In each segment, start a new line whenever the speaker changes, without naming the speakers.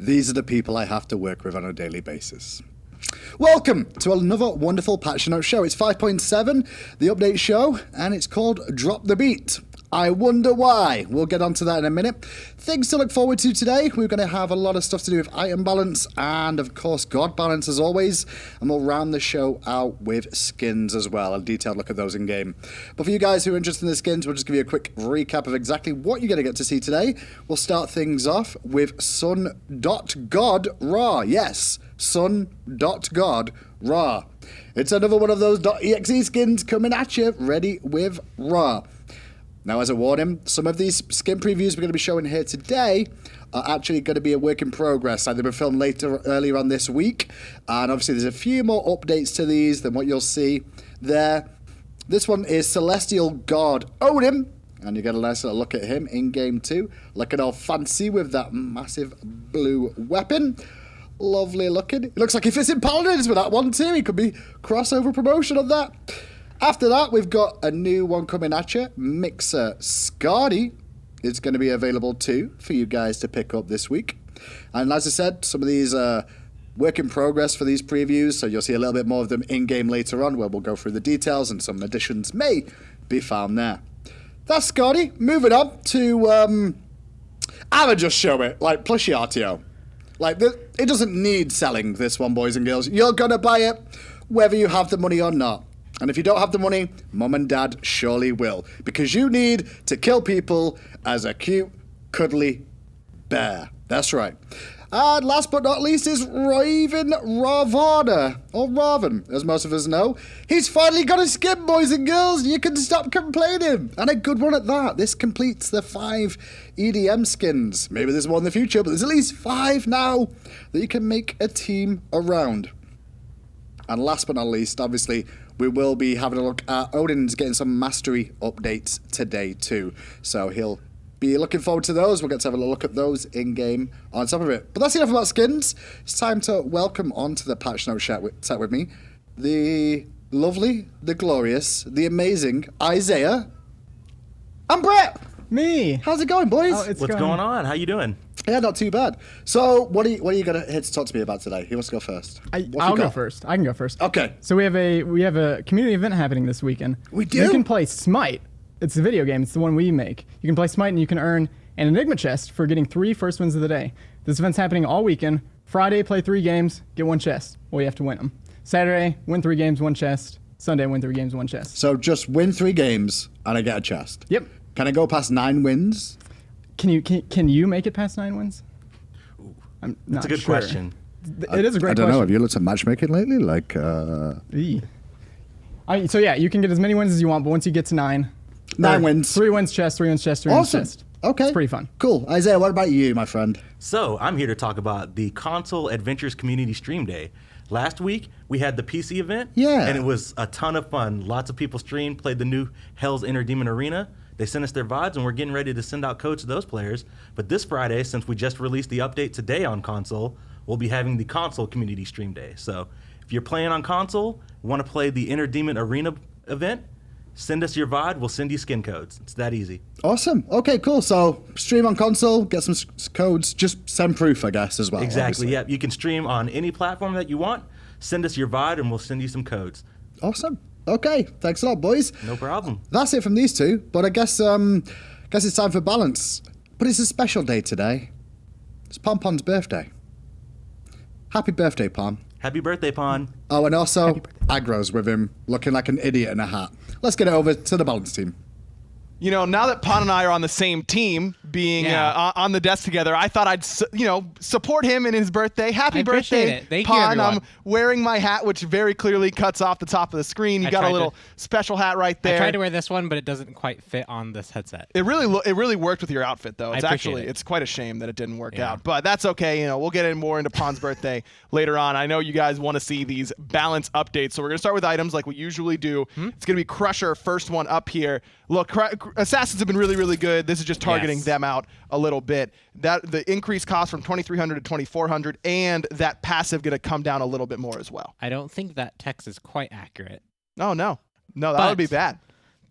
these are the people I have to work with on a daily basis. Welcome to another wonderful Patch Note show. It's 5.7, the update show, and it's called Drop the Beat. I wonder why. We'll get onto that in a minute. Things to look forward to today. We're going to have a lot of stuff to do with item balance and, of course, God balance as always. And we'll round the show out with skins as well. A detailed look at those in game. But for you guys who are interested in the skins, we'll just give you a quick recap of exactly what you're going to get to see today. We'll start things off with Sun.God Raw. Yes, Sun.God Raw. It's another one of those .exe skins coming at you, ready with Raw. Now, as a warning, some of these skin previews we're going to be showing here today are actually going to be a work in progress. They've been filmed earlier on this week, and obviously there's a few more updates to these than what you'll see there. This one is Celestial God Odin, and you get a nice little look at him in game 2, looking all fancy with that massive blue weapon. Lovely looking. It looks like he fits in Paladins with that one too. He could be crossover promotion on that. After that, we've got a new one coming at you. Mixer Scardy is going to be available too for you guys to pick up this week. And as I said, some of these are work in progress for these previews, so you'll see a little bit more of them in-game later on, where we'll go through the details and some additions may be found there. That's Scardy. Moving on to... I would just show it, like plushie RTO. Like, it doesn't need selling, this one, boys and girls. You're going to buy it whether you have the money or not. And if you don't have the money, Mum and Dad surely will. Because you need to kill people as a cute, cuddly bear. That's right. And last but not least is Raven Ravana, or Raven, as most of us know. He's finally got a skin, boys and girls. You can stop complaining. And a good one at that. This completes the 5 EDM skins. Maybe there's more in the future, but there's at least 5 now that you can make a team around. And last but not least, obviously, we will be having a look at Odin's getting some mastery updates today too. So he'll be looking forward to those. We'll get to have a look at those in-game on top of it. But that's enough about skins. It's time to welcome onto the Patch Note chat with me the lovely, the glorious, the amazing Isaiah and Brett.
Me.
How's it going, boys?
What's going on? How you doing?
Yeah, not too bad. So, what are you going to here to talk to me about today? Who wants to go first?
I'll go first. I can go first.
Okay.
So we have a community event happening this weekend.
We do?
You can play SMITE. It's a video game. It's the one we make. You can play SMITE and you can earn an Enigma chest for getting 3 first wins of the day. This event's happening all weekend. Friday, play 3 games, get 1 chest. Well, you have to win them. Saturday, win 3 games, 1 chest. Sunday, win 3 games, 1 chest.
So just win 3 games and I get a chest.
Yep.
Can I go past 9 wins?
Can you make it past 9 wins? I'm not
That's a good
sure.
question.
It is a great question.
I don't know. Have you looked at matchmaking lately? Like,
So yeah, you can get as many wins as you want, but once you get to 9
wins.
3 wins chest, 3 wins chest, 3 wins
Awesome.
chest.
Okay.
It's pretty fun.
Cool. Isaiah, what about you, my friend?
So I'm here to talk about the Console Adventures Community Stream Day. Last week, we had the PC event.
Yeah.
And it was a ton of fun. Lots of people streamed, played the new Hell's Inner Demon Arena. They sent us their VODs, and we're getting ready to send out codes to those players. But this Friday, since we just released the update today on console, we'll be having the Console Community Stream Day. So if you're playing on console, want to play the Inner Demon Arena event, send us your VOD. We'll send you skin codes. It's that easy.
Awesome. Okay, cool. So stream on console, get some codes, just send proof, I guess, as well.
Exactly,
obviously.
yeah. You can stream on any platform that you want. Send us your VOD, and we'll send you some codes.
Awesome. Okay, thanks a lot, boys.
No problem.
That's it from these two, but I guess it's time for balance. But it's a special day today. It's Pompon's birthday. Happy birthday, Pom.
Happy birthday, Pon.
Oh, and also, Agro's with him, looking like an idiot in a hat. Let's get it over to the balance team.
You know, now that Pon and I are on the same team, being on the desk together, I thought I'd, support him in his birthday. Happy birthday,
it. Thank you,
Pon.
everyone.
I'm wearing my hat, which very clearly cuts off the top of the screen. You got a little special hat right there.
I tried to wear this one, but it doesn't quite fit on this headset.
It really worked with your outfit, though. It's
appreciate it.
It's quite a shame that it didn't work out, but that's okay. You know, we'll get more into Pon's birthday later on. I know you guys want to see these balance updates, so we're gonna start with items like we usually do. It's gonna be Crusher, first one up here. Look, Assassins have been really good. This is just targeting them out a little bit. That the increased cost from 2,300 to 2,400, and that passive gonna come down a little bit more as well.
I don't think that text is quite accurate.
No, that would be bad.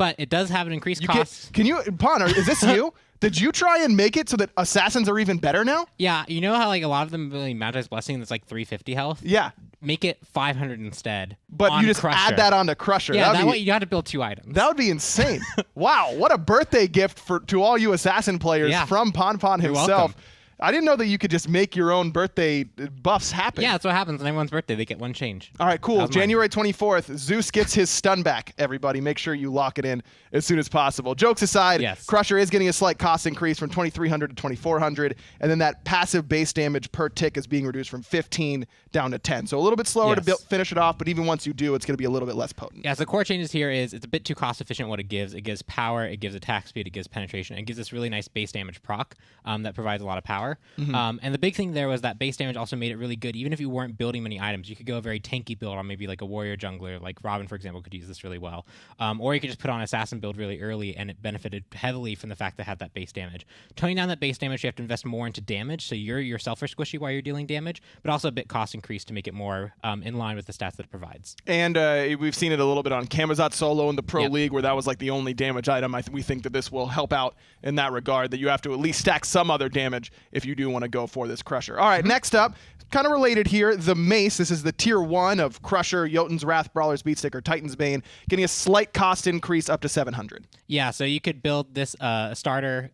but it does have an increased cost.
Can you, Pon, is this you? Did you try and make it so that assassins are even better now?
Yeah, you know how like a lot of them really Magi's Blessing that's like 350 health?
Yeah.
Make it 500 instead.
But you just
Crusher.
add that onto Crusher.
Yeah, that way you got to build 2 items.
That would be insane. Wow, what a birthday gift to all you assassin players from Pon himself.
Welcome.
I didn't know that you could just make your own birthday buffs happen.
Yeah, that's what happens on everyone's birthday. They get 1 change.
All right, cool. January 24th, Zeus gets his stun back. Everybody, make sure you lock it in as soon as possible. Jokes aside, Crusher is getting a slight cost increase from 2,300 to 2,400, and then that passive base damage per tick is being reduced from 15 down to 10. So a little bit slower to finish it off, but even once you do, it's going to be a little bit less potent.
Yeah, so the core changes here is it's a bit too cost efficient what it gives. It gives power, it gives attack speed, it gives penetration, and it gives this really nice base damage proc that provides a lot of power. And the big thing there was that base damage also made it really good. Even if you weren't building many items, you could go a very tanky build on maybe like a warrior jungler, like Robin, for example, could use this really well. Or you could just put on assassin build really early, and it benefited heavily from the fact that it had that base damage. Toning down that base damage, you have to invest more into damage, so you're yourself are squishy while you're dealing damage, but also a bit cost increase to make it more in line with the stats that it provides.
And we've seen it a little bit on Camazotz solo in the Pro League, where that was like the only damage item. We think that this will help out in that regard, that you have to at least stack some other damage if you do want to go for this Crusher. All right, next up, kind of related here, the Mace. This is the tier 1 of Crusher, Jotun's Wrath, Brawler's Beatstick, or Titan's Bane, getting a slight cost increase up to 700.
Yeah, so you could build this starter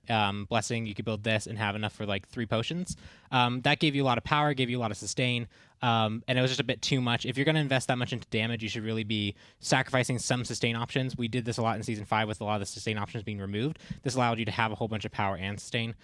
blessing. You could build this and have enough for like 3 potions. That gave you a lot of power, gave you a lot of sustain. And it was just a bit too much. If you're going to invest that much into damage, you should really be sacrificing some sustain options. We did this a lot in Season 5 with a lot of the sustain options being removed. This allowed you to have a whole bunch of power and sustain.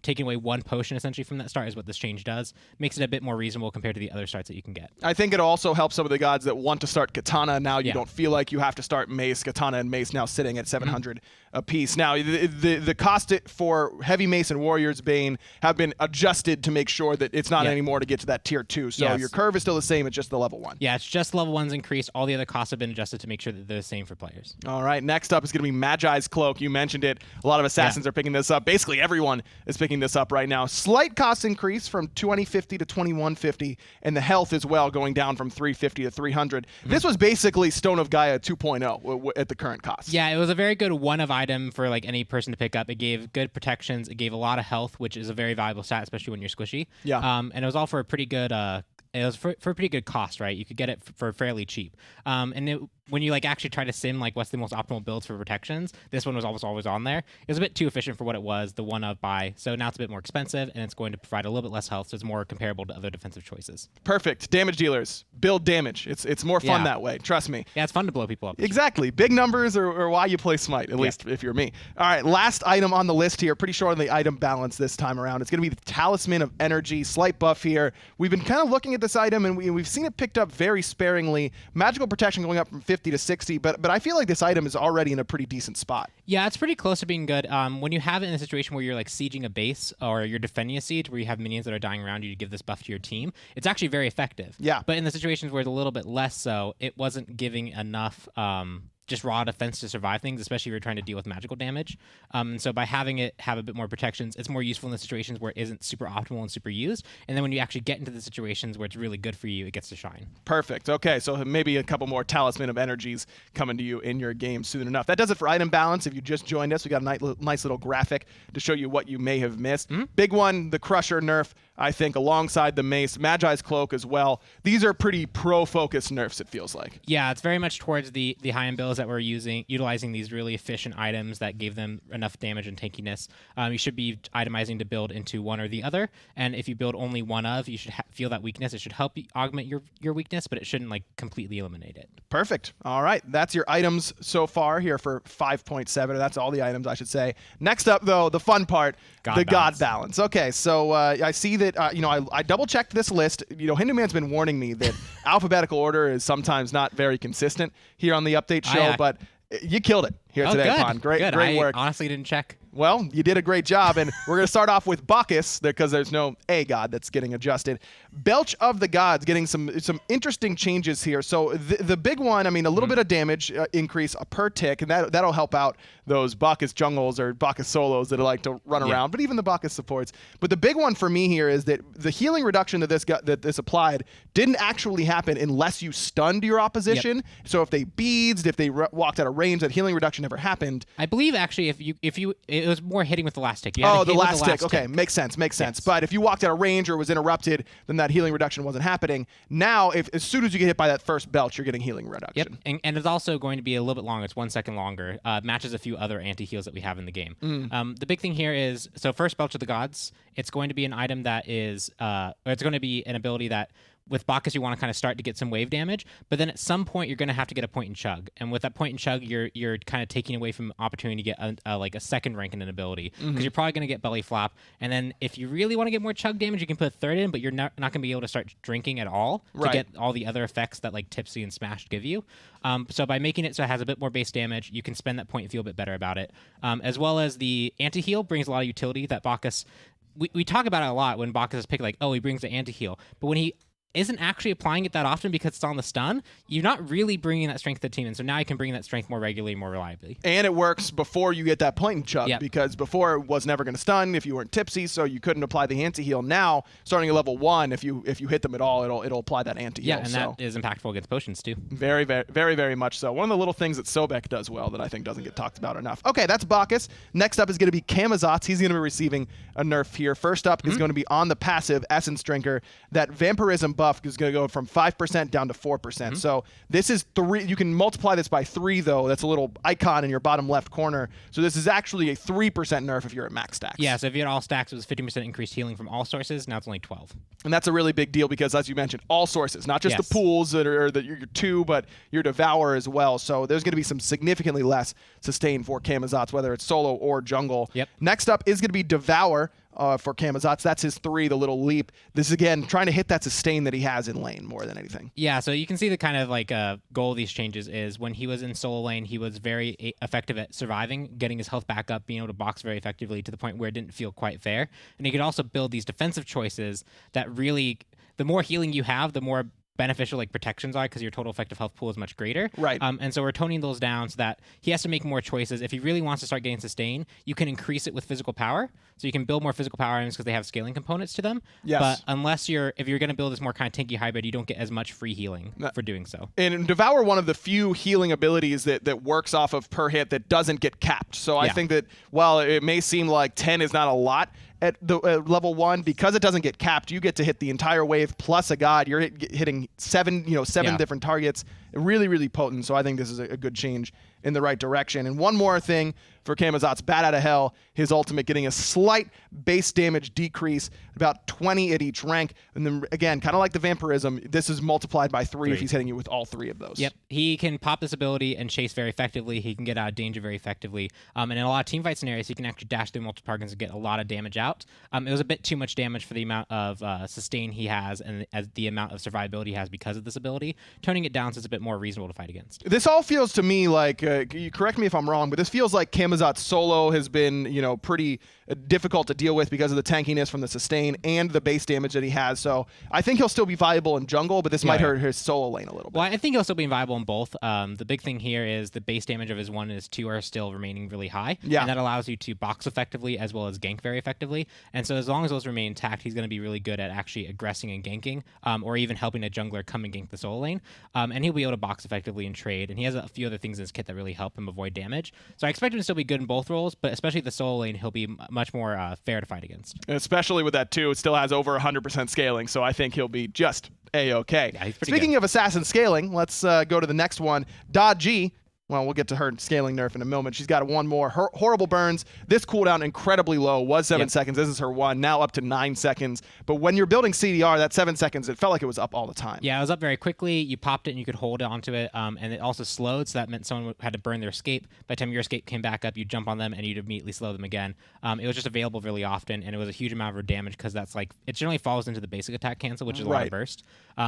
Taking away 1 potion essentially from that start is what this change does. Makes it a bit more reasonable compared to the other starts that you can get.
I think it also helps some of the gods that want to start Katana. Now you don't feel like you have to start Mace. Katana and Mace now sitting at 700 a piece. Now, the cost for Heavy Mace and Warrior's Bane have been adjusted to make sure that it's not anymore to get to that tier 2. So your curve is still the same, it's just the level 1.
Yeah, it's just level 1's increased. All the other costs have been adjusted to make sure that they're the same for players.
All right, next up is going to be Magi's Cloak. You mentioned it. A lot of assassins are picking this up. Basically, everyone is picking this up right now. Slight cost increase from 2050 to 2150, and the health as well going down from 350 to 300. This was basically Stone of Gaia 2.0 at the current cost.
Yeah, it was a very good one-of item for like any person to pick up. It gave good protections. It gave a lot of health, which is a very valuable stat, especially when you're squishy.
Yeah.
And it was all for a pretty good it was for a pretty good cost, right? You could get it for fairly cheap. When you like actually try to sim like what's the most optimal builds for protections, this one was always on there. It was a bit too efficient for what it was, the one of buy. So now it's a bit more expensive, and it's going to provide a little bit less health, so it's more comparable to other defensive choices.
Perfect. Damage dealers, build damage. It's more fun that way. Trust me.
Yeah, it's fun to blow people up.
Exactly. Big numbers are why you play Smite, at least if you're me. All right, last item on the list here. Pretty short on the item balance this time around. It's going to be the Talisman of Energy. Slight buff here. We've been kind of looking at this item, and we've seen it picked up very sparingly. Magical protection going up from 50 to 60, but I feel like this item is already in a pretty decent spot.
Yeah, it's pretty close to being good. When you have it in a situation where you're like sieging a base or you're defending a siege where you have minions that are dying around you to give this buff to your team, it's actually very effective.
Yeah.
But in the situations where it's a little bit less so, it wasn't giving enough just raw defense to survive things, especially if you're trying to deal with magical damage. So by having it have a bit more protections, it's more useful in the situations where it isn't super optimal and super used. And then when you actually get into the situations where it's really good for you, it gets to shine.
Perfect. Okay, so maybe a couple more Talisman of Energies coming to you in your game soon enough. That does it for item balance. If you just joined us, we got a nice little graphic to show you what you may have missed. Big one, the Crusher nerf, I think, alongside the Mace. Magi's Cloak as well. These are pretty pro-focused nerfs, it feels like.
Yeah, it's very much towards the high-end builds that we're utilizing these really efficient items that gave them enough damage and tankiness. You should be itemizing to build into one or the other, and if you build only one of, you should feel that weakness. It should help you augment your weakness, but it shouldn't like completely eliminate it.
Perfect. All right, that's your items so far here for 5.7. That's all the items, I should say. Next up, though, the fun part, God balance. Okay, so I see that I double-checked this list. Hinduman's been warning me that alphabetical order is sometimes not very consistent here on the update show, but you killed it here today,
good.
Pon. Great work.
I honestly didn't check.
Well, you did a great job, and we're going to start off with Bacchus because there's no A god that's getting adjusted. Belch of the Gods getting some interesting changes here. So the big one, I mean, a little bit of damage increase per tick, and that'll help out those Bacchus jungles or Bacchus solos that like to run around, but even the Bacchus supports. But the big one for me here is that the healing reduction that this applied didn't actually happen unless you stunned your opposition. So if they beads, if they walked out of range, that healing reduction never happened.
I believe actually if you it was more hitting with the last tick.
The last tick. Okay, makes sense. Yes. But if you walked out of range or was interrupted, then that healing reduction wasn't happening. Now, as soon as you get hit by that first belch, you're getting healing reduction.
Yep, and it's also going to be a little bit longer. It's 1 second longer. Matches a few other anti-heals that we have in the game. The big thing here is, so first Belch of the Gods, it's going to be an item that is, or it's going to be an ability that with Bacchus, you want to kind of start to get some wave damage, but then at some point you're going to have to get a point and chug, and with that point and chug, you're kind of taking away from opportunity to get like a second rank in an ability because you're probably going to get belly flop, and then if you really want to get more chug damage, you can put a third in, but you're not going to be able to start drinking at all to get all the other effects that like Tipsy and Smash give you. So by making it so it has a bit more base damage, you can spend that point and feel a bit better about it, as well as the anti-heal brings a lot of utility that Bacchus. We talk about it a lot when Bacchus is picked, like, oh, he brings the anti-heal, but when he isn't actually applying it that often because it's on the stun, you're not really bringing that strength to the team, and so now you can bring that strength more regularly, more reliably. And
it works before you get that point and chug, because before it was never going to stun if you weren't tipsy, so you couldn't apply the anti-heal. Now, starting at level 1, if you hit them at all, it'll apply that anti-heal.
Yeah, and that is impactful against potions too.
Very, very, very, very much so. One of the little things that Sobek does well that I think doesn't get talked about enough. Okay, that's Bacchus. Next up is going to be Camazotz. He's going to be receiving a nerf here. First up is going to be on the passive Essence Drinker. That Vampirism buff is going to go from 5% down to 4%. So this is 3. You can multiply this by 3, though. That's a little icon in your bottom left corner. So this is actually a 3% nerf if you're at max stacks.
Yeah, so if you had all stacks, it was 50% increased healing from all sources. Now it's only 12.
And that's a really big deal because, as you mentioned, all sources, not just the pools that are your 2, but your Devour as well. So there's going to be some significantly less sustain for Camazotz, whether it's solo or jungle. Next up is going to be Devour. For Camazotz, that's his 3, the little leap. This is, again, trying to hit that sustain that he has in lane more than anything.
Yeah, so you can see the kind of like goal of these changes is when he was in solo lane, he was very effective at surviving, getting his health back up, being able to box very effectively to the point where it didn't feel quite fair. And he could also build these defensive choices that really, the more healing you have, the more beneficial like protections are because your total effective health pool is much greater. And so we're toning those down so that he has to make more choices. If he really wants to start getting sustain, you can increase it with physical power. So you can build more physical power items because they have scaling components to them. But if you're going to build this more kind of tanky hybrid, you don't get as much free healing for doing so.
And in Devour, one of the few healing abilities that works off of per hit that doesn't get capped. So I think that while it may seem like 10 is not a lot, at the level 1, because it doesn't get capped, you get to hit the entire wave plus a god. You're hitting 7 different targets. Really, really potent. So I think this is a good change in the right direction. And one more thing for Camazotz, Bat Out of Hell, his ultimate getting a slight base damage decrease, about 20 at each rank. And then again, kind of like the Vampirism, this is multiplied by 3 if he's hitting you with all 3 of those.
He can pop this ability and chase very effectively. He can get out of danger very effectively. And in a lot of teamfight scenarios, he can actually dash through multiple targets and get a lot of damage out. It was a bit too much damage for the amount of sustain he has and the amount of survivability he has because of this ability. Toning it down so it's a bit more reasonable to fight against.
This all feels to me like, you correct me if I'm wrong, but this feels like Camazotz solo has been, pretty difficult to deal with because of the tankiness from the sustain and the base damage that he has. So I think he'll still be viable in jungle, but this might hurt his solo lane a little bit.
Well, I think he'll still be viable in both. The big thing here is the base damage of his 1 and his 2 are still remaining really high. And that allows you to box effectively as well as gank very effectively. And so as long as those remain intact, he's going to be really good at actually aggressing and ganking, or even helping a jungler come and gank the solo lane. And he'll be able to box effectively and trade. And he has a few other things in his kit that really help him avoid damage. So I expect him to still be good in both roles, but especially the solo lane, he'll be much more fair to fight against.
And especially with that too, it still has over 100% scaling, so I think he'll be just A-okay.
Yeah,
Speaking of assassin scaling, let's go to the next one. Da G. Well, we'll get to her scaling nerf in a moment. She's got one more. Her horrible burns. This cooldown incredibly low. Was 7 seconds. This is her 1. Now up to 9 seconds. But when you're building CDR, that 7 seconds, it felt like it was up all the time.
Yeah, it was up very quickly. You popped it and you could hold onto it. And it also slowed, so that meant someone had to burn their escape. By the time your escape came back up, you'd jump on them and you'd immediately slow them again. It was just available really often, and it was a huge amount of damage because that's like, it generally falls into the basic attack cancel, which is a lot of burst.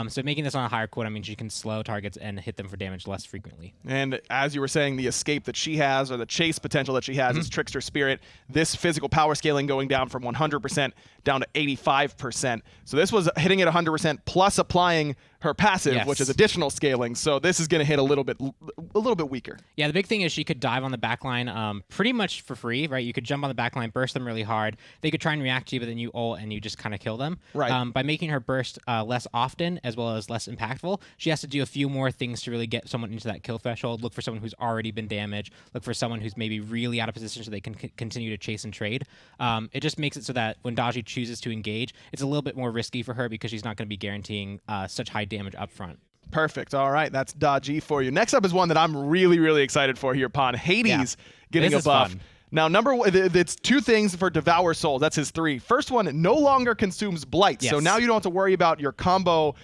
So making this on a higher cooldown means you can slow targets and hit them for damage less frequently.
And as as you were saying, the escape that she has or the chase potential that she has is Trickster Spirit. This physical power scaling going down from 100% down to 85%. So this was hitting at 100% plus applying her passive, which is additional scaling. So this is going to hit a little bit weaker.
Yeah, the big thing is she could dive on the backline pretty much for free, right? You could jump on the backline, burst them really hard. They could try and react to you, but then you ult and you just kind of kill them.
Right.
By making her burst less often as well as less impactful, she has to do a few more things to really get someone into that kill threshold. Look for someone who's already been damaged. Look for someone who's maybe really out of position so they can continue to chase and trade. It just makes it so that when Daji chooses to engage, it's a little bit more risky for her because she's not going to be guaranteeing such high damage up front.
Perfect. All right, that's Daji for you. Next up is one that I'm really, really excited for here, Pon. Hades getting a buff.
Fun.
Now, number one, it's 2 things for Devour Souls. That's his 3. First one, no longer consumes Blight. So now you don't have to worry about your combo,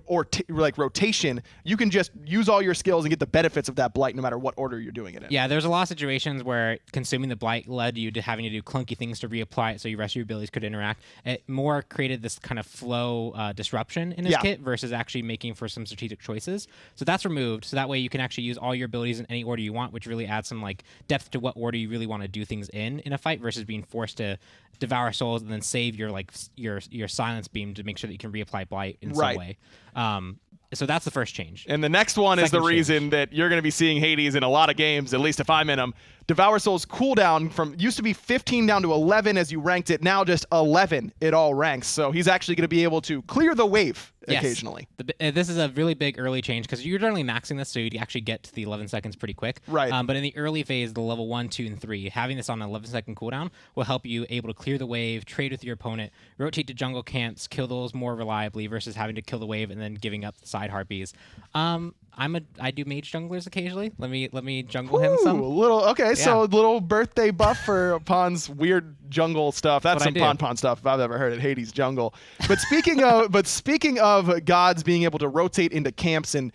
or like rotation. You can just use all your skills and get the benefits of that Blight no matter what order you're doing it in.
Yeah, there's a lot of situations where consuming the Blight led you to having to do clunky things to reapply it so your rest of your abilities could interact. It more created this kind of flow disruption in his kit versus actually making for some strategic choices. So that's removed. So that way you can actually use all your abilities in any order you want, which really adds some like depth to what order you really want to do things in a fight versus being forced to devour souls and then save your silence beam to make sure that you can reapply Blight in some way. So that's the first change.
And the next one is the reason that you're going to be seeing Hades in a lot of games, at least if I'm in them. Devour Souls cooldown from used to be 15 down to 11 as you ranked it, now just 11 it all ranks. So he's actually going to be able to clear the wave occasionally.
This is a really big early change because you're generally maxing this so you actually get to the 11 seconds pretty quick.
Right.
But in the early phase, the level 1, 2, and 3, having this on an 11-second cooldown will help you able to clear the wave, trade with your opponent, rotate to jungle camps, kill those more reliably versus having to kill the wave and then giving up the side harpies. I do mage junglers occasionally. Let me jungle him some.
So a little birthday buff for Pon's weird jungle stuff. That's some Pon stuff if I've ever heard it. Hades jungle. But speaking of gods being able to rotate into camps and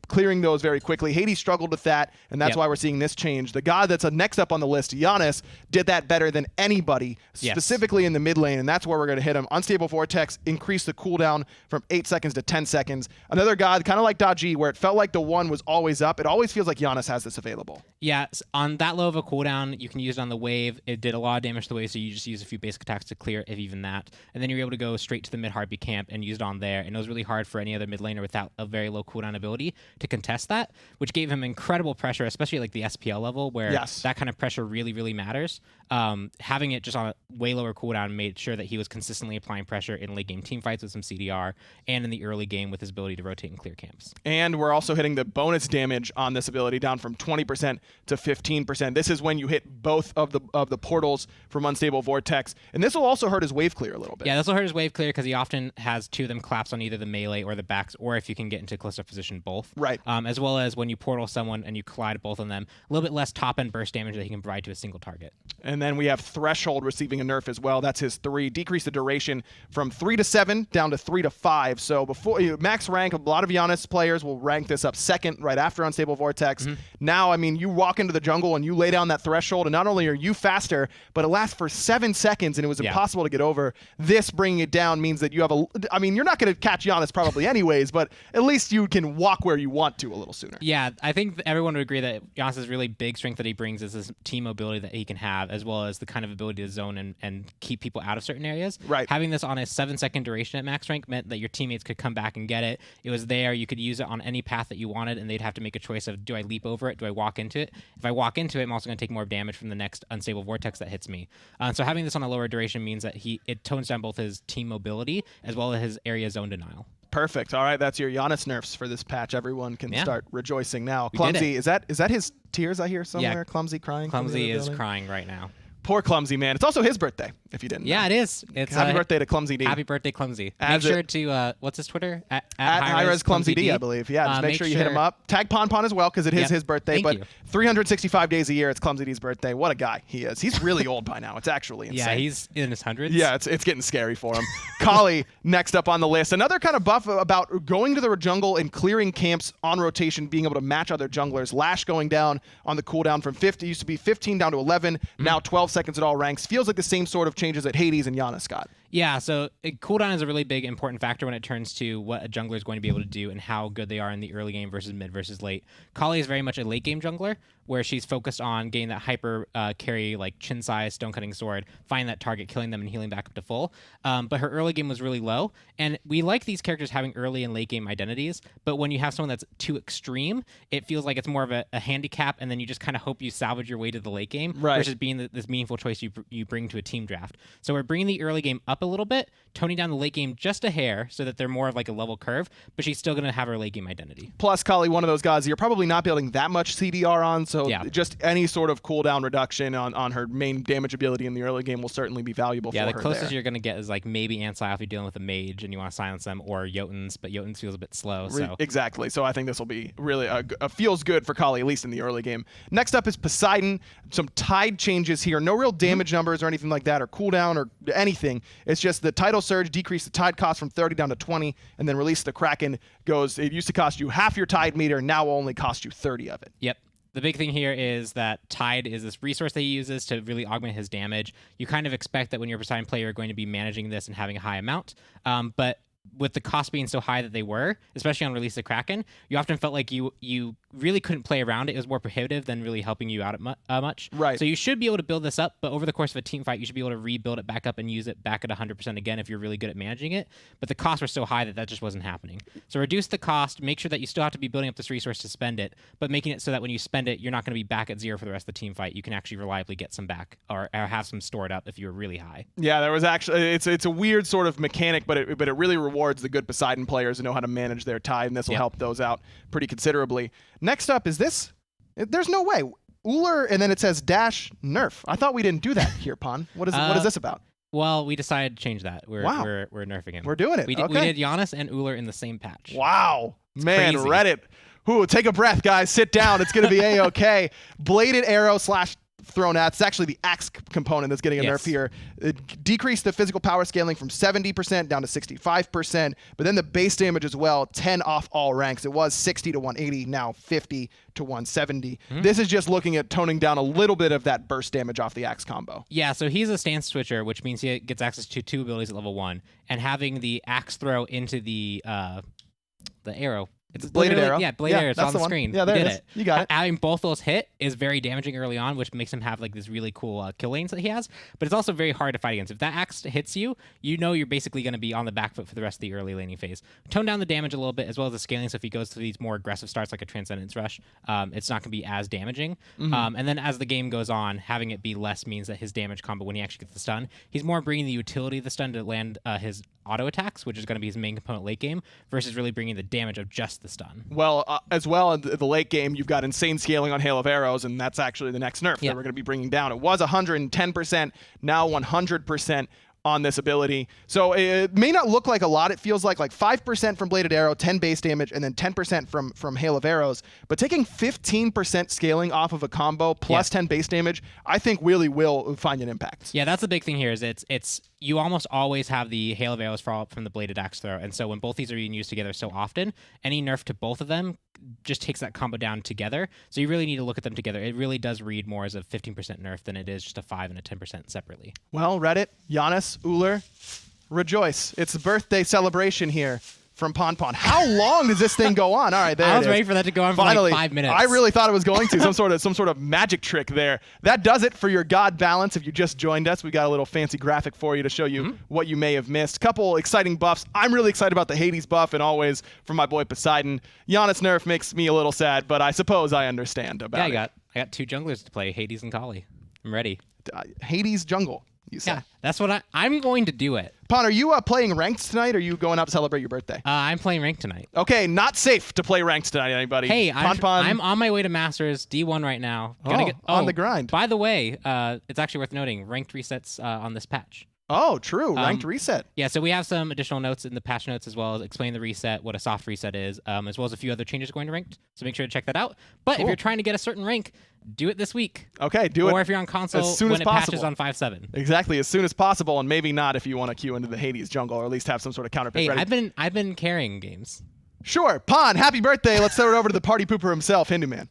clearing those very quickly, Hades struggled with that, and that's why we're seeing this change. The god that's next up on the list, Giannis, did that better than anybody, specifically in the mid lane, and that's where we're going to hit him. Unstable Vortex increased the cooldown from 8 seconds to 10 seconds. Another god, kind of like Daji, where it felt like the one was always up. It always feels like Giannis has this available.
Yeah, on that low of a cooldown, you can use it on the wave. It did a lot of damage to the wave, so you just use a few basic attacks to clear it, if even that. And then you're able to go straight to the mid-harpy camp and use it on there. And it was really hard for any other mid laner without a very low cooldown ability to contest that, which gave him incredible pressure, especially like the SPL level, where that kind of pressure really, really matters. Having it just on a way lower cooldown made sure that he was consistently applying pressure in late game team fights with some CDR and in the early game with his ability to rotate and clear camps.
And we're also hitting the bonus damage on this ability down from 20% to 15%. This is when you hit both of the portals from Unstable Vortex, and this will also hurt his wave clear a little bit.
Yeah, this will hurt his wave clear because he often has 2 of them collapse on either the melee or the backs, or if you can get into close up position, both.
Right.
As well as when you portal someone and you collide both of them, a little bit less top end burst damage that he can provide to a single target.
And then we have Threshold receiving a nerf as well. That's his 3. Decrease the duration from 3 to 7 down to 3 to 5. So before max rank, a lot of Giannis players will rank this up second right after Unstable Vortex. Now, I mean, you walk into the jungle and you lay down that Threshold, and not only are you faster, but it lasts for 7 seconds, and it was impossible to get over. This bringing it down means that you have you're not going to catch Giannis probably anyways, but at least you can walk where you want to a little sooner.
Yeah, I think everyone would agree that Giannis' really big strength that he brings is this team mobility that he can have, as well as the kind of ability to zone and keep people out of certain areas.
Right.
Having this on a 7-second duration at max rank meant that your teammates could come back and get it. It was there. You could use it on any path that you wanted, and they'd have to make a choice of, do I leap over it? Do I walk into it? If I walk into it, I'm also going to take more damage from the next Unstable Vortex that hits me. So having this on a lower duration means that it tones down both his team mobility as well as his area zone denial.
Perfect. All right, that's your Giannis nerfs for this patch. Everyone can start rejoicing now. Clumsy, is that his tears I hear somewhere?
Yeah.
Clumsy crying?
Clumsy is crying right now.
Poor Clumsy, man. It's also his birthday, if you didn't know.
Yeah, it is. It's
happy birthday to Clumsy D.
Happy birthday, Clumsy. Make sure to, what's his Twitter? At
Hi-Rez Clumsy D, I believe. Yeah, just make sure you hit him up. Tag Pon as well, because it is his birthday.
Thank you.
365 days a year, it's Clumsy D's birthday. What a guy he is. He's really old by now. It's actually insane.
Yeah, he's in his hundreds.
Yeah, it's getting scary for him. Kali, next up on the list. Another kind of buff about going to the jungle and clearing camps on rotation, being able to match other junglers. Lash going down on the cooldown from 50. Used to be 15 down to 11. Now 12 seconds at all ranks. Feels like the same sort of changes that Hades and Giannis got.
Yeah, so cooldown is a really big important factor when it turns to what a jungler is going to be able to do and how good they are in the early game versus mid versus late. Kali is very much a late game jungler where she's focused on getting that hyper carry like chin size, stone cutting sword, finding that target, killing them, and healing back up to full. But her early game was really low, and we like these characters having early and late game identities, but when you have someone that's too extreme, it feels like it's more of a handicap, and then you just kind of hope you salvage your way to the late game versus being this meaningful choice you bring to a team draft. So we're bringing the early game up a little bit, toning down the late game just a hair so that they're more of like a level curve, but she's still going to have her late game identity.
Plus, Kali, one of those guys you're probably not building that much CDR on, so just any sort of cooldown reduction on her main damage ability in the early game will certainly be valuable for her.
Yeah, the closest you're going to get is like maybe Ansai if you're dealing with a mage and you want to silence them, or Jotuns, but Jotuns feels a bit slow. So
Exactly. So I think this will be really feels good for Kali, at least in the early game. Next up is Poseidon. Some tide changes here. No real damage numbers or anything like that, or cooldown or anything. It's just the tidal surge decreased the tide cost from 30 down to 20, and then release the Kraken goes. It used to cost you half your tide meter, now will only cost you 30 of it.
Yep. The big thing here is that Tide is this resource that he uses to really augment his damage. You kind of expect that when you're a Poseidon player, you're going to be managing this and having a high amount. But with the cost being so high that they were, especially on Release the Kraken, you often felt like you really couldn't play around it. It was more prohibitive than really helping you out much.
Right.
So you should be able to build this up, but over the course of a team fight, you should be able to rebuild it back up and use it back at 100% again if you're really good at managing it. But the costs were so high that just wasn't happening. So reduce the cost, make sure that you still have to be building up this resource to spend it, but making it so that when you spend it, you're not going to be back at 0 for the rest of the team fight. You can actually reliably get some back or have some stored up if you're really high.
Yeah, there was actually, it's a weird sort of mechanic, but it really rewards the good Poseidon players who know how to manage their tide, and this will help those out pretty considerably. Next up is this. There's no way. Uller, and then it says dash nerf. I thought we didn't do that here, Pon. What is this about?
Well, we decided to change that. We're nerfing him.
We're doing it.
We did Giannis and Uller in the same patch.
Wow. Man,
crazy.
Reddit. Ooh, take a breath, guys. Sit down. It's going to be A-okay. Bladed arrow / thrown at. It's actually the axe component that's getting a nerf here. It decreased the physical power scaling from 70% down to 65%, but then the base damage as well, 10 off all ranks. It was 60 to 180, now 50 to 170. This is just looking at toning down a little bit of that burst damage off the axe combo.
Yeah, so he's a stance switcher, which means he gets access to 2 abilities at level 1, and having the axe throw into the arrow. It's
bladed arrow.
Yeah, bladed arrow. It's on the
one.
screen.
Yeah, there it is.
It.
You got it.
Having both those hit is very damaging early on, which makes him have like this really cool kill lanes that he has. But it's also very hard to fight against. If that axe hits you, you know you're basically going to be on the back foot for the rest of the early laning phase. Tone down the damage a little bit as well as the scaling. So if he goes to these more aggressive starts like a Transcendence Rush, it's not going to be as damaging. And then as the game goes on, having it be less means that his damage combo, when he actually gets the stun, he's more bringing the utility of the stun to land his auto attacks, which is going to be his main component late game, versus really bringing the damage of just the stun.
Well, as well in the late game, you've got insane scaling on Hail of Arrows, and that's actually the next nerf that we're going to be bringing down. It was 110%, now 100% on this ability. So it may not look like a lot. It feels like 5% from Bladed Arrow, 10 base damage, and then 10% from Hail of Arrows. But taking 15% scaling off of a combo plus 10 base damage, I think really will find an impact.
Yeah, that's the big thing here is it's you almost always have the Hail of Arrows fall from the Bladed Axe throw. And so when both these are being used together so often, any nerf to both of them just takes that combo down together. So you really need to look at them together. It really does read more as a 15% nerf than it is just a 5 and a 10% separately.
Well, Reddit, Giannis, Uller, rejoice. It's a birthday celebration here from Pon Pon. How long does this thing go on? All right, there
I was
it is.
ready for that to go on
Finally,
for like 5 minutes.
I really thought it was going to. Some sort of magic trick there. That does it for your God balance. If you just joined us, we got a little fancy graphic for you to show you what you may have missed. Couple exciting buffs. I'm really excited about the Hades buff, and always from my boy Poseidon. Giannis nerf makes me a little sad, but I suppose I understand about it.
I got 2 junglers to play, Hades and Kali. I'm ready.
Hades jungle, you said.
Yeah, that's what I'm going to do it.
Pon, are you playing ranked tonight, or are you going out to celebrate your birthday?
I'm playing ranked tonight.
Okay, not safe to play ranked tonight, anybody.
Hey,
Pon.
I'm on my way to Masters D1 right now.
On the grind.
By the way, it's actually worth noting, ranked resets on this patch.
Oh, true. Ranked reset.
Yeah, so we have some additional notes in the patch notes as well as explain the reset, what a soft reset is, as well as a few other changes going to ranked. So make sure to check that out. But if you're trying to get a certain rank, do it this week.
Okay, do it.
Or if you're on console,
as soon
when
as
it
possible.
patches on 5.7.
Exactly, as soon as possible, and maybe not if you want to queue into the Hades jungle, or at least have some sort of counterpick
Hey,
ready.
I've been carrying games.
Sure. Pon, happy birthday. Let's throw it over to the party pooper himself, Hindu Man.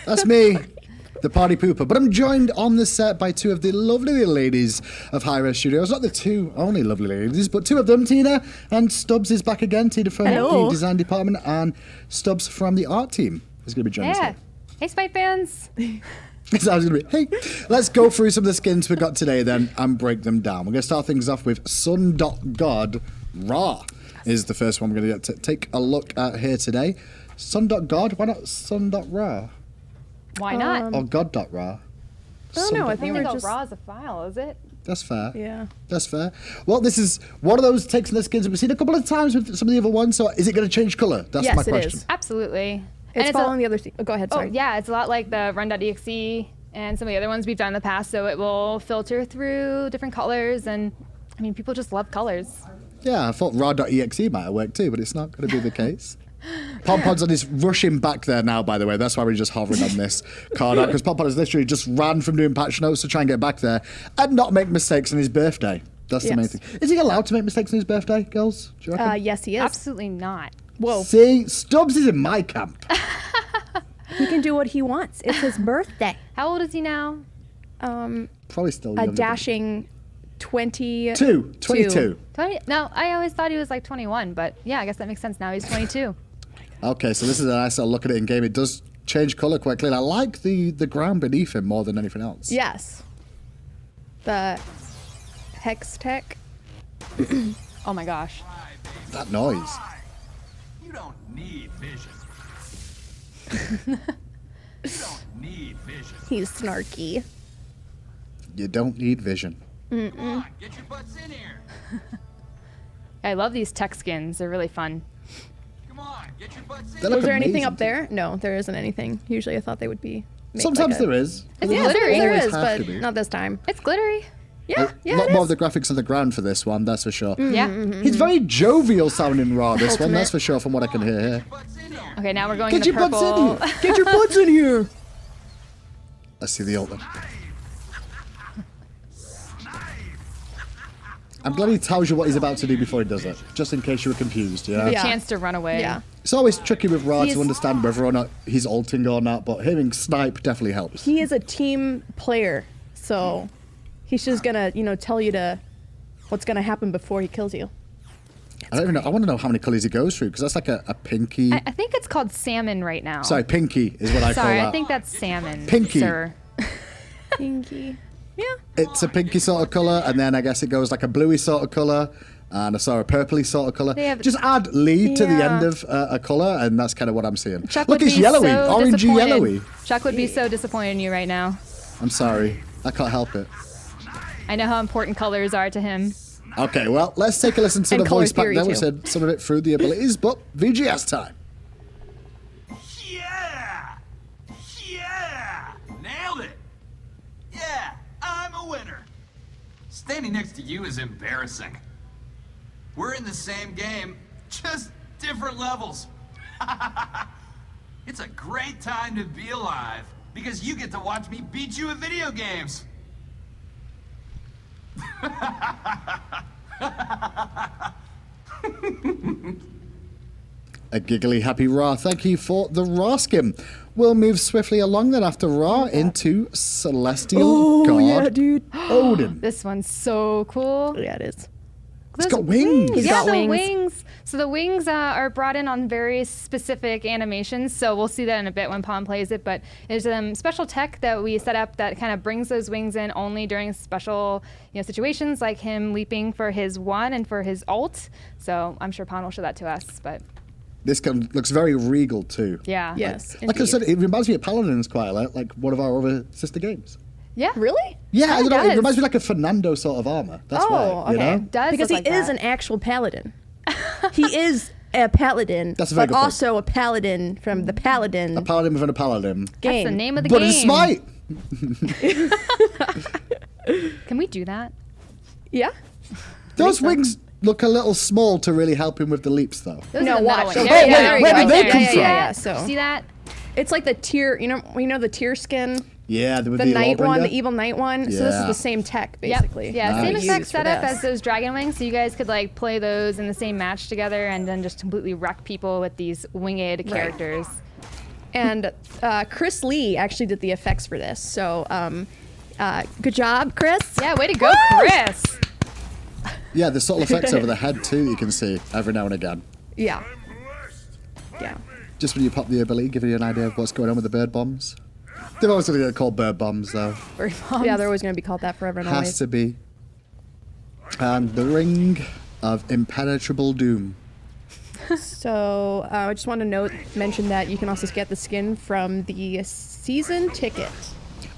That's me. the party pooper. But I'm joined on the set by two of the lovely little ladies of High Res Studios. Not the two only lovely ladies, but two of them, Tina and Stubbs is back again. Tina from the design department and Stubbs from the art team is going to be joining us.
Yeah. Hey, Smite fans.
So I was going to be, hey, let's go through some of the skins we got today then and break them down. We're going to start things off with Sun.God Ra is the first one we're going to take a look at here today. Sun.God, why not Sun.Ra?
Why not?
Or God.Ra?
I don't know. I
I
think
think
we're just.
raw is a file, is it?
That's fair.
Yeah.
That's fair. Well, this is one of those takes on the skins we've seen a couple of times with some of the other ones. So is it going to change color? That's
Yes,
my
it
question.
is.
Absolutely.
It's
And
following the other. Oh, go ahead.
Oh,
Sorry.
yeah, it's a lot like the run.exe and some of the other ones we've done in the past. So it will filter through different colors. And, I mean, people just love colors.
Yeah, I thought raw.exe might have worked too, but it's not going to be the case. Pompod's on his rushing back there now, by the way. That's why we're just hovering on this card out, because Pompod has literally just ran from doing patch notes to try and get back there and not make mistakes on his birthday. That's the main thing. Is he allowed to make mistakes on his birthday, girls? Do you reckon?
Yes, he is.
Absolutely not.
Whoa.
See, Stubbs is in my camp.
He can do what he wants. It's his birthday.
How old is he now?
Probably still
A
younger than-
dashing 22.
22.
20? No, I always thought he was like 21, but yeah, I guess that makes sense now. He's 22.
Okay, so this is a nice little look at it in game. It does change color quite clearly. I like the ground beneath him more than anything else.
Yes. The hex tech.
Oh my gosh.
That noise.
You don't need vision. You don't need vision.
He's snarky.
You don't need vision.
Come on, get your butts in here.
I love these tech skins. They're really fun.
Come on, get your butts in
They
here.
look
Was there anything
amazing
up there? No, there isn't anything. Usually I thought they would be.
Sometimes there is.
It's
Yeah,
glittery.
there
always
is,
have
but
to be.
not this time.
It's glittery.
Yeah,
a
yeah,
lot
it
more
is.
of the graphics on the ground for this one, that's for sure.
Yeah.
He's very jovial sounding raw, this one,
Ultimate.
that's for sure from what I can hear here.
Butts in here.
Okay, now we're going
Get
into
your butts
purple.
in here!
Get your butts in here.
Let's see the ult then. I'm glad he tells you what he's about to do before he does it, just in case you were confused, yeah?
Yeah.
Chance to run away.
Yeah.
It's always tricky with Ra
He's-
to understand whether or not he's ulting or not, but hearing snipe definitely helps.
He is a team player, so he's just gonna, tell you what's gonna happen before he kills you.
I don't even know. I want to know how many colors he goes through, because that's like a pinky.
I think it's called salmon right now.
Sorry, pinky is what I
Sorry,
call that.
I think that's salmon.
Pinky.
Sir.
Pinky. Yeah.
It's a pinky sort of color, and then I guess it goes like a bluey sort of color, and I saw a purpley sort of color.
They have-
Just add Lee to the
Yeah.
end of a color, and that's kind of what I'm seeing.
Chuck
Look,
would
it's
be
yellowy,
so
orangey
disappointed.
yellowy.
Chuck would be so disappointed in you right now.
I'm sorry, I can't help it.
I know how important colors are to him.
Okay, well, let's take a listen to
And
the
color
voice back
theory,
there. We
too.
said some of it through the abilities, but VGS time.
Yeah! Yeah! Nailed it! Yeah, I'm a winner. Standing next to you is embarrassing. We're in the same game, just different levels. It's a great time to be alive because you get to watch me beat you at video games.
A giggly happy Ra. Thank you for the Ra skin. We'll move swiftly along then after Ra into Celestial God
dude.
Odin.
This one's so cool.
Yeah, it is.
It's got wings.
He's
Yeah,
got
the
wings.
wings. So the wings are brought in on very specific animations. So we'll see that in a bit when Palm plays it. But there's special tech that we set up that kind of brings those wings in only during special situations, like him leaping for his one and for his ult. So I'm sure Palm will show that to us. But
This gun looks very regal too.
yeah.
Yes.
Like I
indeed.
said, it reminds me of Paladins quite a lot, like one of our other sister games.
Yeah.
Really?
Yeah, I don't know, it
does.
reminds me like a Fernando sort of armor. That's why, you
okay.
know?
Does
Because
look
he
like
is
that.
an actual paladin. He is a paladin,
That's a very
but
good point.
also a paladin from the Paladin
A Paladin within a Paladin.
game.
That's the name of the
But
game.
it's Smite!
Can we do that?
Yeah.
Those wings look a little small to really help him with the leaps, though.
Those
No,
are the middle
watch.
ones.
Oh,
There you
wait,
go.
where
did
Right
they
there.
come
Yeah,
from?
yeah, yeah.
So-
See that?
It's like the tier, you know the tier skin,
Yeah, with
the knight one,
Lawbringer.
the evil knight one. So this
Yeah.
is the same tech
Yep.
basically.
Yeah,
Nice.
same
Used
exact
for
setup
this.
as those dragon wings, so you guys could like play those in the same match together and then just completely wreck people with these winged characters.
And Chris Lee actually did the effects for this. So good job, Chris.
Yeah, way to go, Chris.
Yeah, the subtle effects over the head too, you can see every now and again.
Yeah. Yeah.
Just when you pop the ability, giving you an idea of what's going on with the bird bombs. They're always going to get called bird bombs, though.
Bird bombs.
Yeah, they're always going to be called that forever and
Has
always.
to be. And the Ring of Impenetrable Doom.
So I just want to mention that you can also get the skin from the season ticket.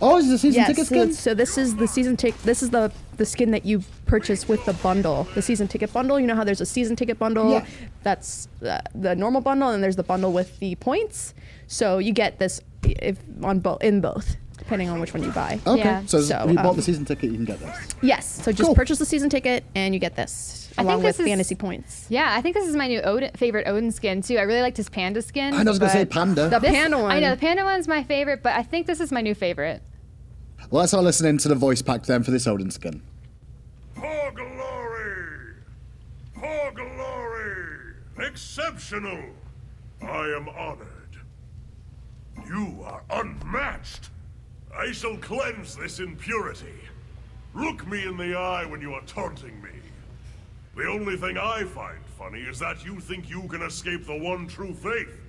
Oh, is it the season ticket
so,
skin?
so this is the season ticket. This is the skin that you purchase with the bundle, the season ticket bundle. You know how there's a season ticket bundle?
Yeah.
That's the normal bundle, and there's the bundle with the points. So you get this in both, depending on which one you buy.
Okay,
Yeah.
so,
So,
if you bought the season ticket, you can get this.
Yes. So just
Cool.
purchase the season ticket, and you get this
I
along
think
with
this is-
fantasy points.
Yeah, I think this is my new favorite Odin skin too. I really liked his panda skin.
I was going to say
but
panda.
The
this-
panda one.
I know the panda one's my favorite, but I think this is my new favorite.
Well, let's all listen into the voice pack then for this Odin skin.
For glory! For glory! Exceptional! I am honored. You are unmatched. I shall cleanse this impurity. Look me in the eye when you are taunting me. The only thing I find funny is that you think you can escape the one true faith.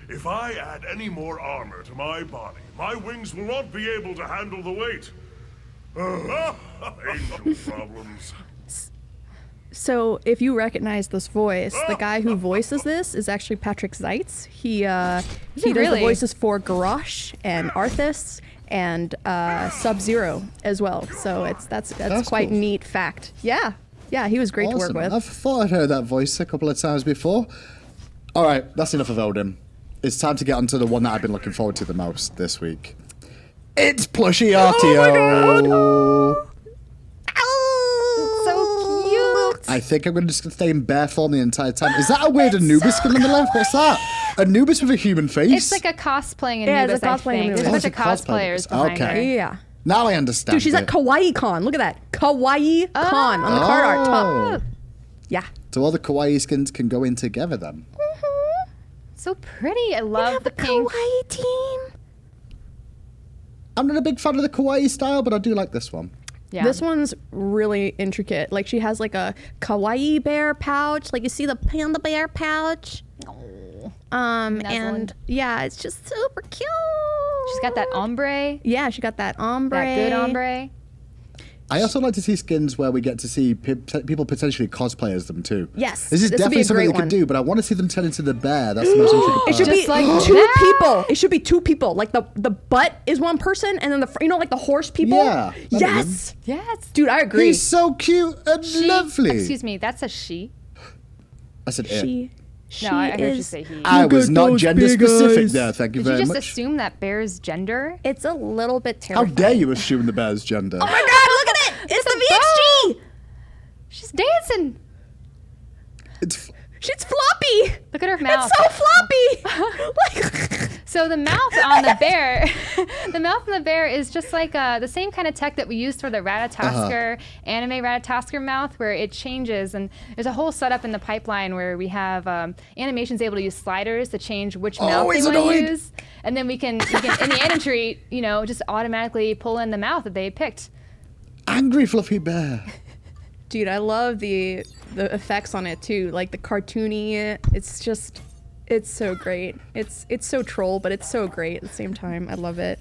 If I add any more armor to my body, my wings will not be able to handle the weight. Angel problems.
So if you recognize this voice, the guy who voices this is actually Patrick Zeitz. He does the
really?
voices for Garrosh and Arthas and Sub-Zero as well. So that's quite
cool.
neat fact. Yeah, he was great to work
Awesome.
with.
I've thought I'd heard that voice a couple of times before. All right, that's enough of Odin. It's time to get onto the one that I've been looking forward to the most this week. It's Plushie Artio.
So cute.
I think I'm going to just stay in bear form the entire time. Is that a weird Anubis skin on the left? What's that? Anubis with a human face?
It's like a cosplaying Anubis,
Yeah, it's a
I
cosplaying
think. There's a
Anubis.
bunch of
Oh, it's a cosplay
cosplayers
Anubis.
behind
Okay.
her.
Yeah.
Now I understand.
Dude, she's at Kawaii Con. Look at that. Kawaii Con on the card art top. Yeah.
So all the kawaii skins can go in together then.
So pretty. I love the pink.
Kawaii team.
I'm not a big fan of the kawaii style, but I do like this one.
Yeah.
This one's really intricate. Like she has like a kawaii bear pouch. Like you see the panda bear pouch. And
Nuzzled.
yeah, it's just super cute.
She's got that ombre.
Yeah, she got that ombre.
That good ombre.
I also like to see skins where we get to see people potentially cosplay as them too.
Yes,
This is
this would be
definitely
a
something
great
they could
one.
do, but I want to see them turn into the bear. That's the most intricate part.
It should
Just
be
like
two
that?
people. It should be two people. Like the butt is one person, and then like the horse people.
Yeah, that'd be
Yes.
Yes.
Dude, I agree.
He's so cute and
She,
lovely.
Excuse me, that's a she.
I said it.
She
No, I heard you
is.
say he.
I
Look
was
at
not
those
gender
big
specific
eyes.
there. Thank you
Did you
very
just
much.
assume that bear's gender?
It's a little bit
How
terrifying.
dare you assume the bear's gender?
Oh my God! Look at it! It's the VXG.
She's dancing.
It's
She's floppy.
Look at her mouth.
It's so floppy. Like,
So the mouth on the bear, the mouth on the bear is just like the same kind of tech that we used for the Ratatosker anime Ratatosker mouth, where it changes, and there's a whole setup in the pipeline where we have animations able to use sliders to change which mouth they
he's
want to
annoyed.
use, and then we can in the anim tree, just automatically pull in the mouth that they picked.
angry fluffy bear.
dude, I love the effects on it too. Like the cartoony. It's so great. It's so troll, but it's so great at the same time. I love it.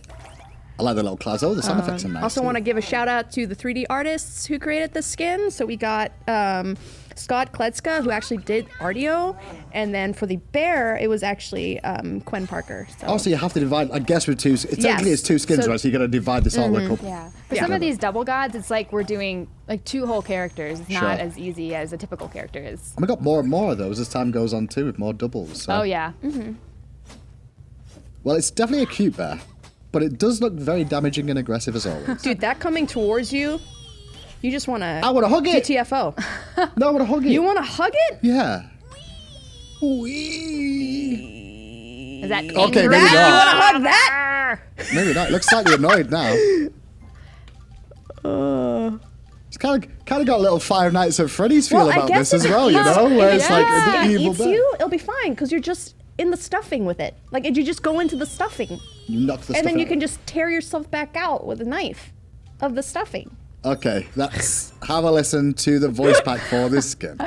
I like the little claws. Oh, the sound effects are nice.
Also
too.
want to give a shout out to the 3D artists who created the skin. So we got Scott Kletska, who actually did Artio, and then for the bear, it was actually Quen Parker. So.
Also, you have to divide. I guess with two. Technically, it's two skins,
So-
right? So you got to divide this artwork up.
Yeah. For
Yeah.
some of these double gods, it's like we're doing like two whole characters. It's
Sure.
not as easy as a typical character is.
And we got more and more of those as time goes on too, with more doubles. So.
Oh yeah.
Well, it's definitely a cute bear, but it does look very damaging and aggressive as always.
Dude, that coming towards you, you just want to.
I want to hug it.
TTFO.
No, I want to hug it.
You want to hug it?
Yeah. Wee.
Is that
Okay,
angry?
maybe
You
not.
want to hug that?
Maybe not. It looks slightly annoyed now. It's kind of got a little Five Nights at Freddy's feel
Well, I
about
guess
this as
if
well,
it
you know? Where it's like
If
the
it
evil
eats
bear.
you, it'll be fine because you're just in the stuffing with it. Like, you just go into the stuffing.
You knock the
And then
stuff
you
out.
can just tear yourself back out with a knife of the stuffing.
Okay, let's have a listen to the voice pack for this skin.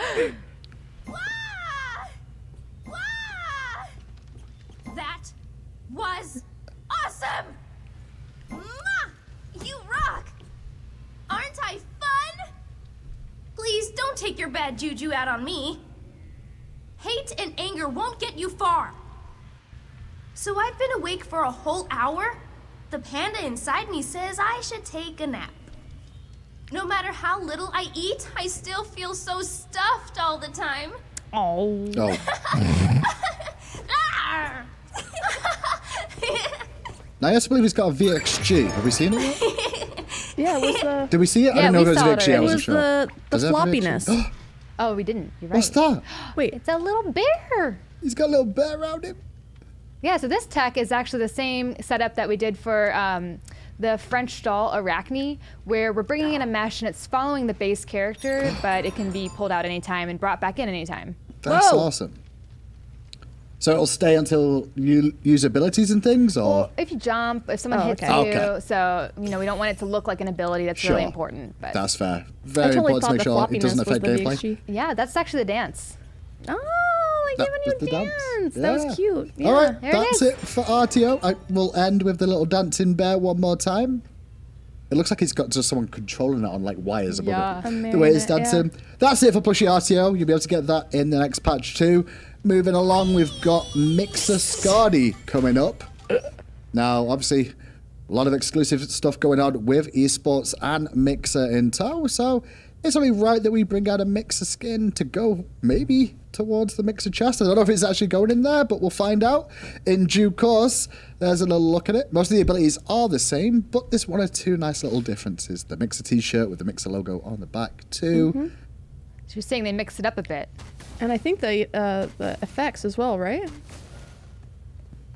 That was awesome! Mwah! You rock! Aren't I fun? Please don't take your bad juju out on me. Hate and anger won't get you far. So I've been awake for a whole hour? The panda inside me says I should take a nap. No matter how little I eat, I still feel so stuffed all the time.
Oh.
Arr!
Now, I also believe he's got a VXG. Have we seen it yet?
Yeah, it was the...
Did we see it? I
Yeah,
didn't know
we
it was
saw it
VXG. I
It
wasn't
was
sure.
the
Does it have a
floppiness.
VXG?
Oh, we didn't. You're right.
What's that?
Wait,
It's a little bear.
He's got a little bear around him.
Yeah, so this tech is actually the same setup that we did for the French doll Arachne, where we're bringing in a mesh and it's following the base character, but it can be pulled out anytime and brought back in anytime.
That's
Whoa.
awesome. So it'll stay until you use abilities and things, or
Well, if you jump, if someone
Oh,
hits
okay.
you,
Okay.
so we don't want it to look like an ability. That's
Sure.
really important. But
that's fair.
I
Very
totally
important to
thought
make
the
sure it doesn't
floppiness was
affect
the
gameplay.
VXG.
yeah, that's actually the dance.
Oh, like
That
giving
was
you
the dance.
dance. That was
Yeah.
cute. Yeah.
All right,
there it
that's
is.
it for RTO. I will end with the little dancing bear one more time. It looks like it's got just someone controlling it on like wires above
Yeah.
it. The way it's
marionette, yeah.
dancing. That's it for Plushie RTO. You'll be able to get that in the next patch too. Moving along, we've got Mixer Scardy coming up. Now, obviously, a lot of exclusive stuff going on with esports and Mixer in tow, so it's only right that we bring out a Mixer skin to go maybe towards the Mixer chest. I don't know if it's actually going in there, but we'll find out in due course. There's a little look at it. Most of the abilities are the same, but there's one or two nice little differences. The Mixer t-shirt with the Mixer logo on the back too.
So you're saying they mixed it up a bit.
And I think the effects as well, right?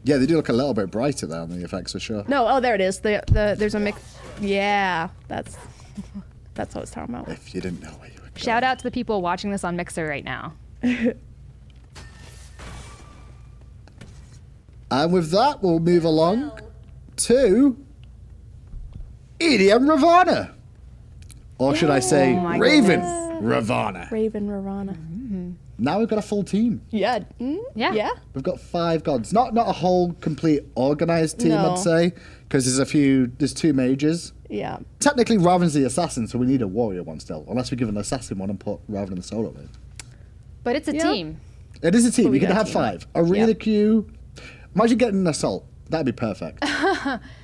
Yeah, they do look a little bit brighter there on the effects for sure.
No, oh, there it is. There's a mix. Yeah, that's what I was talking about.
If you didn't know where you were going.
Shout out to the people watching this on Mixer right now.
And with that, we'll move along to EDM Ravana. Or should I say,
my
Raven
goodness.
Ravana.
Raven Ravana.
Now we've got a full team.
Yeah.
Yeah.
Yeah.
We've got 5 gods. Not a whole complete organized team,
No.
I'd say, because there's 2 mages.
Yeah.
Technically, Raven's the assassin, so we need a warrior one still. Unless we give an assassin one and put Raven in the solo lane.
But it's a
Yeah.
team.
It is a team.
we
You can
got a
have
team.
5. Arena
Yep.
queue. Imagine getting an assault. That'd be perfect.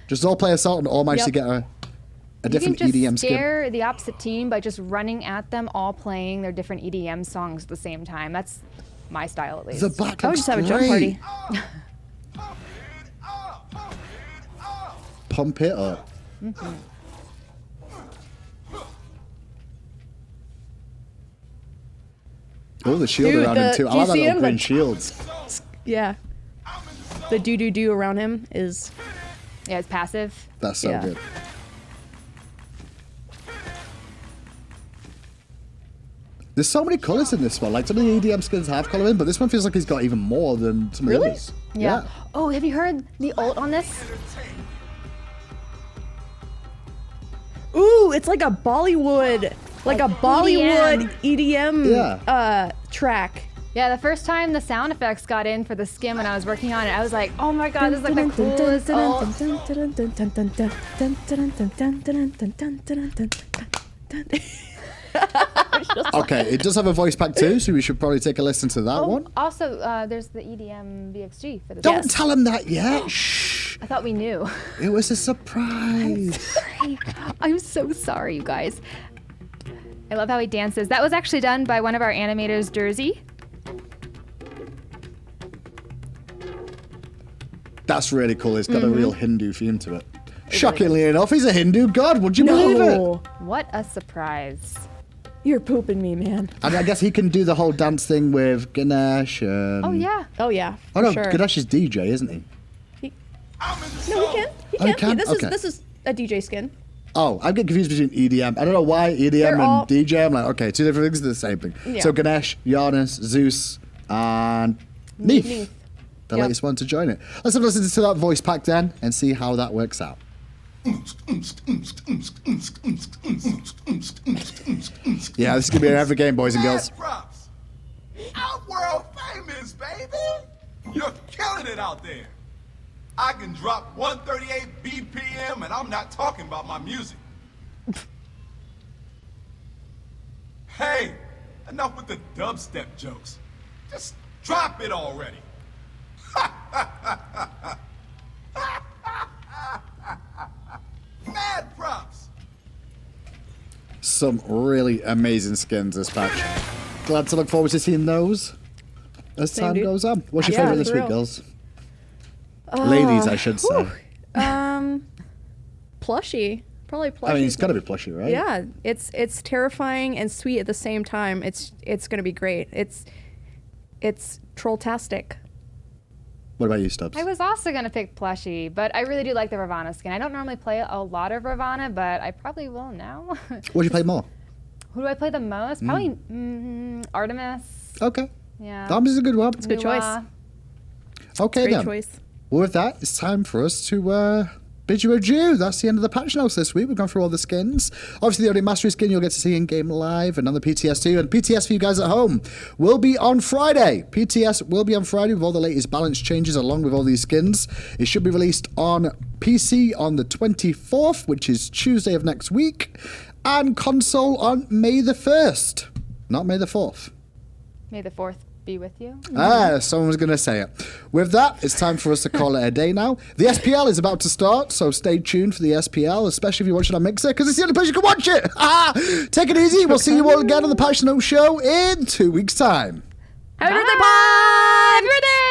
Just all play assault and all manage to
Yep.
get a
You
different
can just
EDM skin.
scare the opposite team by just running at them, all playing their different EDM songs at the same time. That's my style, at least.
The back
I would
looks
just have a jump
great.
party.
Pump it up. Oh, the shield
Dude,
around him too.
do
I
you
like that
see
little
him?
green
The-
shields.
Yeah. The do around him is.
Yeah, it's passive.
That's so
Yeah.
good. There's so many colors in this one. Like some of the EDM skins have color in, but this one feels like he's got even more than some of the
Really?
others.
Yeah. Oh, have you heard the ult on this?
Ooh, it's like a Bollywood, like a Bollywood EDM
Yeah.
track.
Yeah, the first time the sound effects got in for the skin when I was working on it, I was like, oh my god, this is like the coolest ult.
Okay, it does have a voice pack too, so we should probably take a listen to that one.
Also, there's the EDM VXG for the
Don't
Yes.
tell him that yet. Shh.
I thought we knew.
It was a surprise.
Sorry. I'm so sorry, you guys. I love how he dances. That was actually done by one of our animators, Jersey.
Mm-hmm. That's really cool. It's got a real Hindu theme to it. Shockingly enough, he's a Hindu god. Would you believe it?
No,
What a surprise.
you're pooping me, man.
And I guess he can do the whole dance thing with Ganesh and...
Oh, yeah.
Oh yeah.
Oh, no,
for sure.
Ganesh is DJ, isn't he?
No, he can. He
Oh, he
can.
can?
This
Okay.
is this is a DJ skin.
Oh, I'm getting confused between EDM. I don't know why EDM
They're
and
all-
DJ. I'm like, okay, 2 different things, they're the same thing.
Yeah.
So Ganesh, Giannis, Zeus, and Neith.
Neith.
the latest one to join it. Let's have a listen to that voice pack then and see how that works out. Yeah, this is going to be an every game, boys and girls.
Props. I'm world famous, baby. You're killing it out there. I can drop 138 BPM and I'm not talking about my music. Hey, enough with the dubstep jokes. Just drop it already. Mad props.
Some really amazing skins this patch. Glad to look forward to seeing those as
Same,
time
dude.
goes on. What's your
Yeah,
favorite this
for
week,
real.
girls? Ladies, I should say.
Plushie. Probably plushie.
I mean, it's got to be plushie, right?
Yeah, it's terrifying and sweet at the same time. It's gonna be great. It's trolltastic.
What about you, Stubbs?
I was also going to pick Plushie, but I really do like the Ravana skin. I don't normally play a lot of Ravana, but I probably will now.
What do you play more?
Who do I play the most? Probably Artemis.
Okay.
Yeah.
Artemis is a good one.
It's a good choice.
Okay,
Great
then.
choice.
Well, with that, it's time for us to bid you adieu. That's the end of the patch notes this week. We've gone through all the skins. Obviously, the only mastery skin you'll get to see in game live and on the PTS too. And PTS for you guys at home will be on Friday. PTS will be on Friday with all the latest balance changes along with all these skins. It should be released on PC on the 24th, which is Tuesday of next week, and console on May the 1st, not May the 4th.
May the 4th be with you.
Someone was going to say it. With that, it's time for us to call it a day now. The SPL is about to start, so stay tuned for the SPL, especially if you watch it on Mixer, because it's the only place you can watch it. Take it easy. We'll see you all again on the Passion Note Show in 2 weeks' time.
Happy birthday, Pod!
Happy birthday!